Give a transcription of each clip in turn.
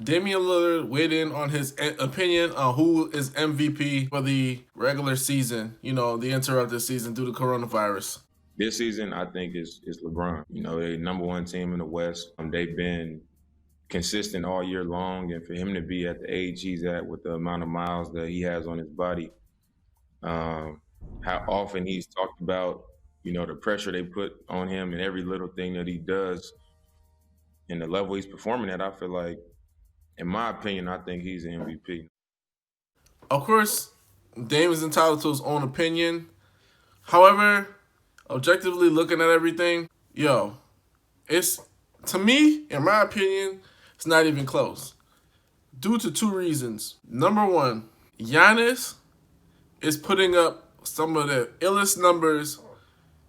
Damian Lillard weighed in on his opinion on who is MVP for the regular season, the interrupted season due to coronavirus. This season, I think is LeBron. They're number one team in the West. They've been consistent all year long, and for him to be at the age he's at with the amount of miles that he has on his body, how often he's talked about, the pressure they put on him and every little thing that he does, and the level he's performing at, I feel like, in my opinion, I think he's an MVP. Of course, Dame is entitled to his own opinion. However, objectively looking at everything, it's, to me, in my opinion, it's not even close. Due to two reasons. Number one, Giannis is putting up some of the illest numbers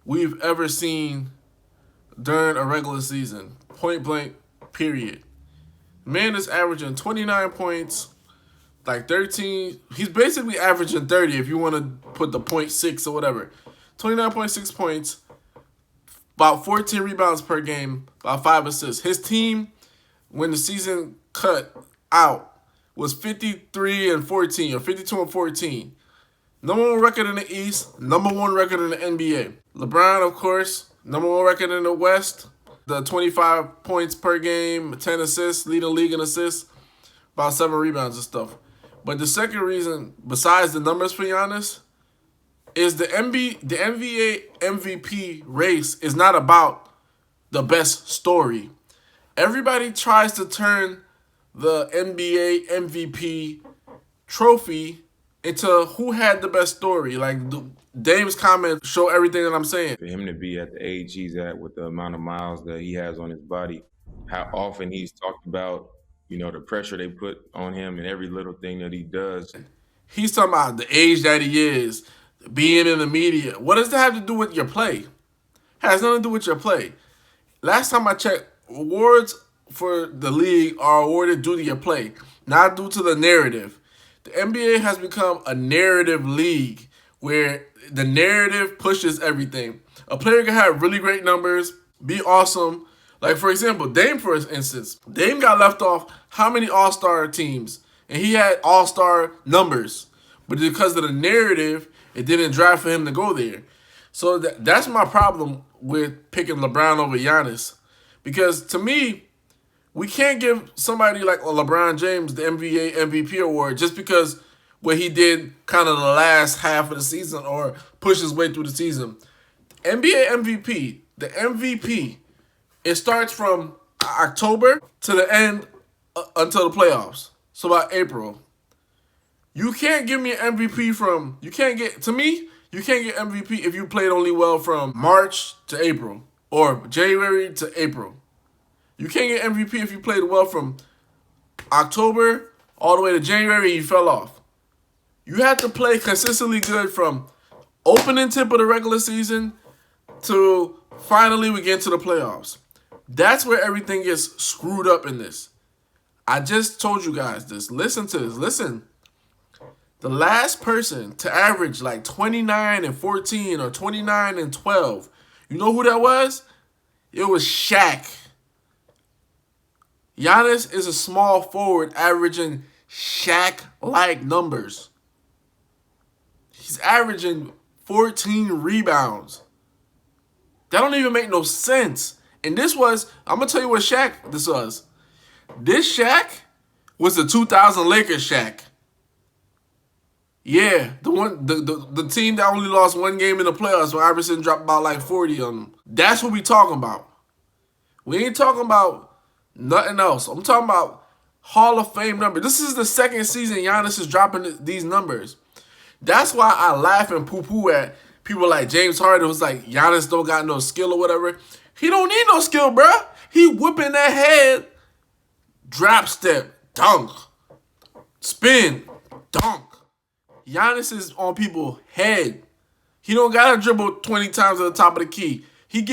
we've ever seen during a regular season. Point blank, period. Man is averaging 29 points, like 13. He's basically averaging 30 if you want to put the 0.6 or whatever. 29.6 points, about 14 rebounds per game, about 5 assists. His team, when the season cut out, was 53 and 14 or 52 and 14. Number one record in the East, number one record in the NBA. LeBron, of course, number one record in the West. The 25 points per game, 10 assists, leading the league in assists, about 7 rebounds and stuff. But the second reason, besides the numbers for Giannis, is the NBA MVP race is not about the best story. Everybody tries to turn the NBA MVP trophy into who had the best story. Like Dame's comments show everything that I'm saying. For him to be at the age he's at with the amount of miles that he has on his body, how often he's talked about, the pressure they put on him and every little thing that he does. He's talking about the age that he is, being in the media. What does that have to do with your play? It has nothing to do with your play. Last time I checked, awards for the league are awarded due to your play, not due to the narrative. The NBA has become a narrative league where the narrative pushes everything. A player can have really great numbers, be awesome. Like, for example, Dame, for instance. Dame got left off how many all-star teams? And he had all-star numbers. But because of the narrative, it didn't drive for him to go there. So that's my problem with picking LeBron over Giannis. Because to me, we can't give somebody like LeBron James the NBA MVP award just because what he did kind of the last half of the season or push his way through the season. NBA MVP, the MVP, it starts from October to the end until the playoffs. So about April. You can't give me an MVP from, you can't get MVP if you played only well from March to April or January to April. You can't get MVP if you played well from October all the way to January and you fell off. You have to play consistently good from opening tip of the regular season to finally we get into the playoffs. That's where everything gets screwed up in this. I just told you guys this. Listen to this. Listen. The last person to average like 29 and 14 or 29 and 12, you know who that was? It was Shaq. Giannis is a small forward averaging Shaq-like numbers. He's averaging 14 rebounds. That don't even make no sense. And this was, I'm going to tell you what Shaq this was. This Shaq was the 2000 Lakers Shaq. Yeah, the team that only lost one game in the playoffs when Iverson dropped about like 40 on them. That's what we talking about. We ain't talking about nothing else. I'm talking about Hall of Fame numbers. This is the second season Giannis is dropping these numbers. That's why I laugh and poo-poo at people like James Harden who's like, Giannis don't got no skill or whatever. He don't need no skill, bruh. He whipping that head, drop step, dunk, spin, dunk. Giannis is on people's head. He don't got to dribble 20 times at the top of the key. He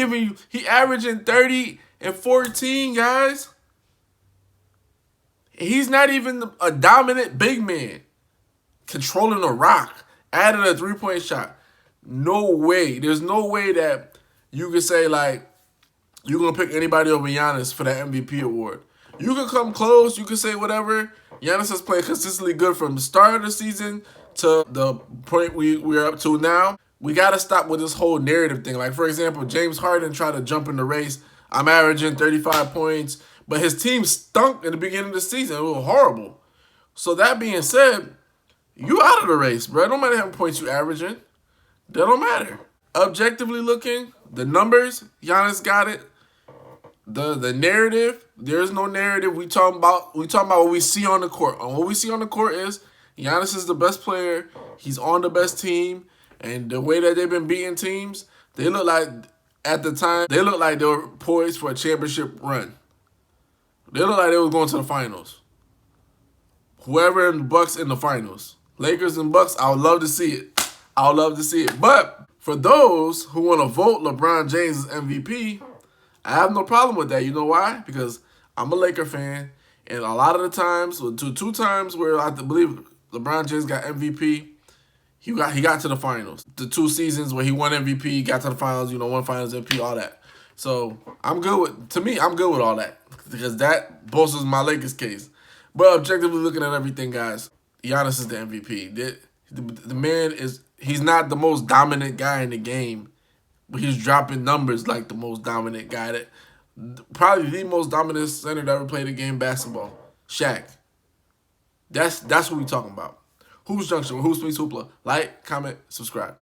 averaging 30 and 14, guys. He's not even a dominant big man. Controlling the rock, adding a three-point shot. No way. There's no way that you can say, like, you're going to pick anybody over Giannis for that MVP award. You can come close. You can say whatever. Giannis has played consistently good from the start of the season to the point we're up to now. We got to stop with this whole narrative thing. Like, for example, James Harden tried to jump in the race. I'm averaging 35 points. But his team stunk in the beginning of the season. It was horrible. So that being said, you out of the race, bro. It don't matter how many points you averaging. That don't matter. Objectively looking, the numbers, Giannis got it. The narrative, there's no narrative. We talking about what we see on the court. And what we see on the court is Giannis is the best player. He's on the best team. And the way that they've been beating teams, they look like at the time, they look like they were poised for a championship run. They look like they were going to the finals. Whoever in the Bucks in the finals. Lakers and Bucks, I would love to see it. I would love to see it. But for those who want to vote LeBron James as MVP, I have no problem with that. You know why? Because I'm a Laker fan, and a lot of the times, two times where I believe LeBron James got MVP, he got to the finals. The 2 seasons where he won MVP, got to the finals, won finals MVP, all that. So I'm good with all that because that bolsters my Lakers case. But objectively looking at everything, guys, Giannis is the MVP. The man he's not the most dominant guy in the game, but he's dropping numbers like the most dominant guy. Probably the most dominant center that ever played a game basketball. Shaq. That's what we talking about. Hoops Junction, Hoops Meets Hoopla. Like, comment, subscribe.